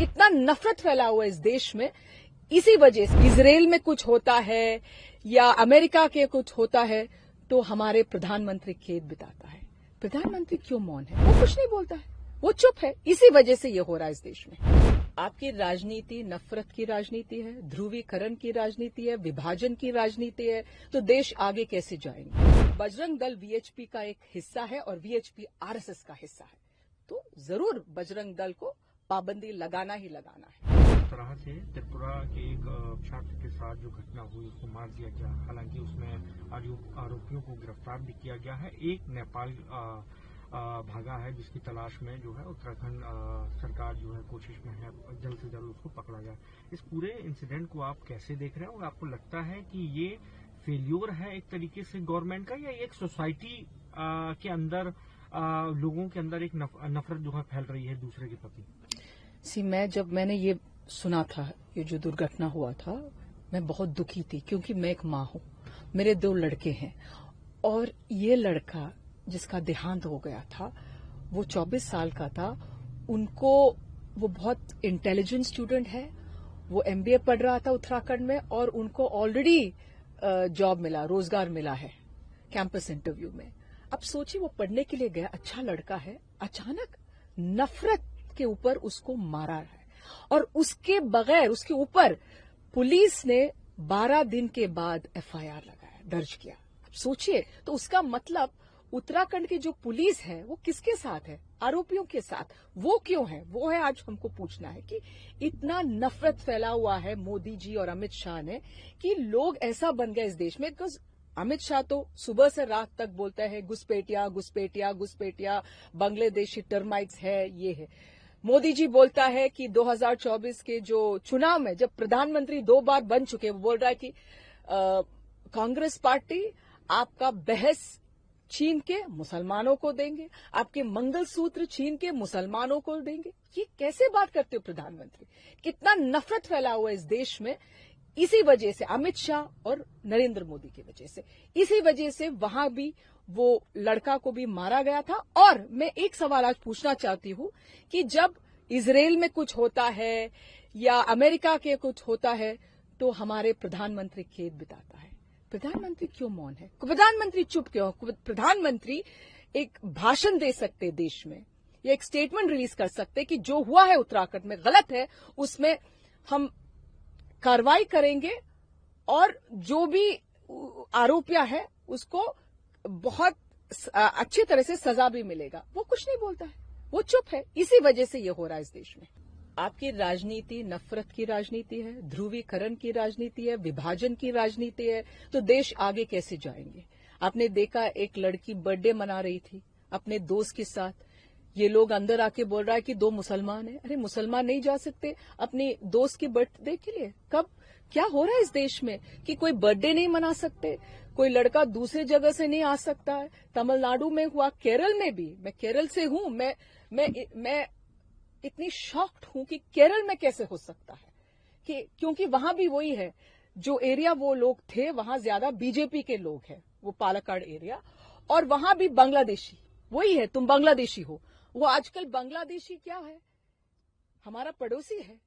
कितना नफरत फैला हुआ है इस देश में। इसी वजह से इजराइल में कुछ होता है या अमेरिका के कुछ होता है तो हमारे प्रधानमंत्री खेद बिताता है। प्रधानमंत्री क्यों मौन है? वो कुछ नहीं बोलता है, वो चुप है। इसी वजह से ये हो रहा है इस देश में। आपकी राजनीति नफरत की राजनीति है, ध्रुवीकरण की राजनीति है, विभाजन की राजनीति है, तो देश आगे कैसे जाएंगे? बजरंग दल वीएचपी का एक हिस्सा है और वीएचपी आरएसएस का हिस्सा है, तो जरूर बजरंग दल को पाबंदी लगाना ही लगाना है। इस तरह से त्रिपुरा के एक छात्र के साथ जो घटना हुई उसको मार दिया गया, हालांकि उसमें आरोपियों को गिरफ्तार भी किया गया है। एक नेपाल भागा है जिसकी तलाश में जो है उत्तराखंड सरकार जो है कोशिश में है जल्द से जल्द उसको पकड़ा जाए। इस पूरे इंसिडेंट को आप कैसे देख रहे हैं और आपको लगता है कि ये फेल्योर है एक तरीके से गवर्नमेंट का, या एक सोसाइटी के अंदर लोगों के अंदर एक नफरत जो है फैल रही है दूसरे के प्रति? जब मैंने ये सुना था, ये जो दुर्घटना हुआ था, मैं बहुत दुखी थी क्योंकि मैं एक माँ हूं, मेरे 2 लड़के हैं और ये लड़का जिसका देहांत हो गया था वो 24 साल का था। उनको वो बहुत इंटेलिजेंट स्टूडेंट है, वो एमबीए पढ़ रहा था उत्तराखंड में और उनको ऑलरेडी जॉब मिला, रोजगार मिला है कैंपस इंटरव्यू में। अब सोचिए वो पढ़ने के लिए गया, अच्छा लड़का है, अचानक नफरत के ऊपर उसको मारा है और उसके बगैर उसके ऊपर पुलिस ने 12 दिन के बाद एफआईआर लगाया, दर्ज किया। अब सोचिए, तो उसका मतलब उत्तराखंड की जो पुलिस है वो किसके साथ है? आरोपियों के साथ। वो क्यों है? वो है आज हमको पूछना है कि इतना नफरत फैला हुआ है मोदी जी और अमित शाह ने कि लोग ऐसा बन गए इस देश में। बिकॉज अमित शाह तो सुबह से रात तक बोलता है घुसपैठिया घुसपैठिया घुसपैठिया, बांग्लादेशी टर्माइट्स है, ये है। मोदी जी बोलता है कि 2024 के जो चुनाव में जब प्रधानमंत्री 2 बार बन चुके, वो बोल रहा है कि कांग्रेस पार्टी आपका बहस छीन के मुसलमानों को देंगे, आपके मंगलसूत्र छीन के मुसलमानों को देंगे। ये कैसे बात करते हो प्रधानमंत्री? कितना नफरत फैला हुआ है इस देश में। इसी वजह से अमित शाह और नरेंद्र मोदी की वजह से, इसी वजह से वहां भी वो लड़का को भी मारा गया था। और मैं एक सवाल आज पूछना चाहती हूं कि जब इजराइल में कुछ होता है या अमेरिका के कुछ होता है तो हमारे प्रधानमंत्री खेद बिताता है। प्रधानमंत्री क्यों मौन है? प्रधानमंत्री चुप क्यों? प्रधानमंत्री एक भाषण दे सकते देश में या एक स्टेटमेंट रिलीज कर सकते कि जो हुआ है उत्तराखंड में गलत है, उसमें हम कार्रवाई करेंगे और जो भी आरोपियां है उसको बहुत अच्छी तरह से सजा भी मिलेगा। वो कुछ नहीं बोलता है, वो चुप है। इसी वजह से ये हो रहा है इस देश में। आपकी राजनीति नफरत की राजनीति है, ध्रुवीकरण की राजनीति है, विभाजन की राजनीति है, तो देश आगे कैसे जाएंगे? आपने देखा एक लड़की बर्थडे मना रही थी अपने दोस्त के साथ, ये लोग अंदर आके बोल रहा है कि 2 मुसलमान है। अरे मुसलमान नहीं जा सकते अपनी दोस्त की बर्थडे के लिए? कब क्या हो रहा है इस देश में कि कोई बर्थडे नहीं मना सकते, कोई लड़का दूसरे जगह से नहीं आ सकता है? तमिलनाडु में हुआ, केरल में भी। मैं केरल से हूं, मैं इतनी शॉक्ड हूं कि केरल में कैसे हो सकता है कि क्योंकि वहां भी वही है, जो एरिया वो लोग थे वहां ज्यादा बीजेपी के लोग हैं, वो पालक्काड एरिया, और वहां भी बांग्लादेशी वही है। तुम बांग्लादेशी हो। वो आजकल बांग्लादेशी क्या है, हमारा पड़ोसी है,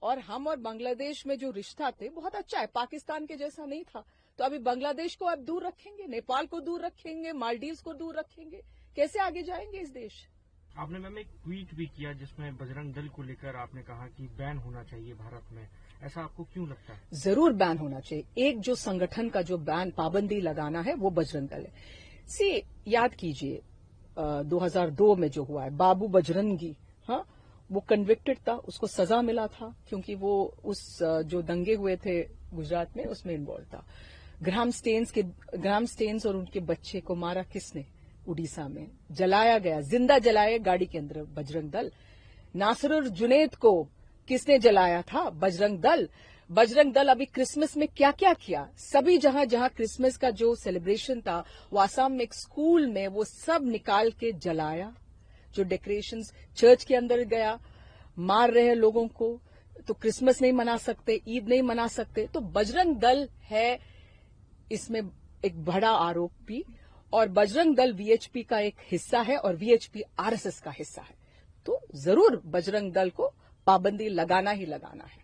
और हम और बांग्लादेश में जो रिश्ता थे बहुत अच्छा है, पाकिस्तान के जैसा नहीं था। तो अभी बांग्लादेश को अब दूर रखेंगे, नेपाल को दूर रखेंगे, मालदीव्स को दूर रखेंगे, कैसे आगे जाएंगे इस देश? आपने मैम एक ट्वीट भी किया जिसमें बजरंग दल को लेकर आपने कहा कि बैन होना चाहिए भारत में, ऐसा आपको क्यों लगता है? जरूर बैन होना चाहिए। एक जो संगठन का जो बैन पाबंदी लगाना है वो बजरंग दल है। याद कीजिए 2002 में जो हुआ है, बाबू बजरंगी, हाँ, वो कन्विक्टेड था, उसको सजा मिला था क्योंकि वो उस जो दंगे हुए थे गुजरात में उसमें इन्वॉल्व था। ग्राम स्टेन्स और उनके बच्चे को मारा किसने? उड़ीसा में जलाया गया, जिंदा जलाया गाड़ी के अंदर बजरंग दल। नासिरुल जुनैद को किसने जलाया था? बजरंग दल। बजरंग दल अभी क्रिसमस में क्या क्या किया? सभी जहां जहां क्रिसमस का जो सेलिब्रेशन था, वो आसाम में एक स्कूल में वो सब निकाल के जलाया। जो डेकोरेशंस चर्च के अंदर गया, मार रहे हैं लोगों को, तो क्रिसमस नहीं मना सकते, ईद नहीं मना सकते। तो बजरंग दल है इसमें एक बड़ा आरोपी, और बजरंग दल वीएचपी का एक हिस्सा है और वीएचपी आरएसएस का हिस्सा है। तो जरूर बजरंग दल को पाबंदी लगाना ही लगाना है।